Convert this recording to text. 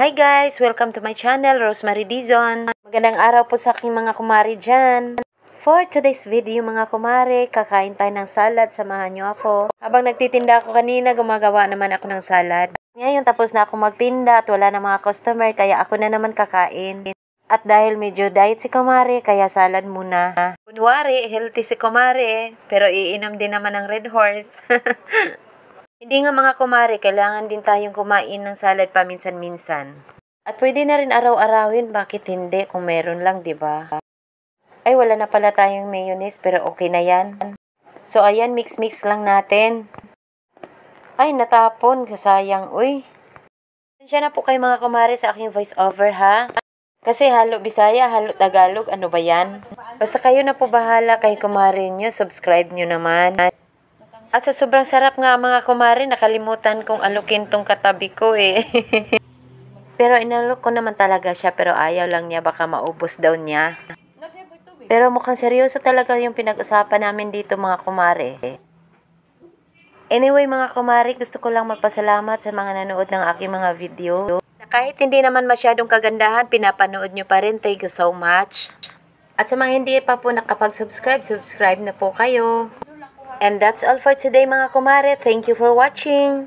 Hi guys! Welcome to my channel, Rosemary Dizon. Magandang araw po sa aking mga kumari dyan. For today's video mga kumari, kakain tayo ng salad. Samahan nyo ako. Habang nagtitinda ako kanina, gumagawa naman ako ng salad. Ngayon tapos na ako magtinda at wala na mga customer, kaya ako na naman kakain. At dahil medyo diet si kumari, kaya salad muna. Kunwari, healthy si kumari, pero iinom din naman ng Red Horse. Hindi nga mga kumari, kailangan din tayong kumain ng salad paminsan-minsan. At pwede na rin araw-arawin, bakit hindi kung meron lang, di ba? Ay, wala na pala tayong mayonnaise, pero okay na yan. So, ayan, mix-mix lang natin. Ay, natapon, kasayang, uy. Pasensya na po kayo mga kumari sa aking voice over, ha? Kasi halo Bisaya, halo Tagalog, ano ba yan? Basta kayo na po bahala kay kumari nyo, subscribe nyo naman. At sa sobrang sarap nga mga kumari, nakalimutan kong alukin tong katabi ko eh. Pero inalok ko naman talaga siya, pero ayaw lang niya, baka maubos daw niya. Pero mukhang seryoso talaga yung pinag-usapan namin dito mga kumari. Anyway mga kumari, gusto ko lang magpasalamat sa mga nanood ng aking mga video. Kahit hindi naman masyadong kagandahan, pinapanood nyo pa rin. Thank you so much. At sa mga hindi pa po nakapag-subscribe, subscribe na po kayo. And that's all for today mga kumare. Thank you for watching.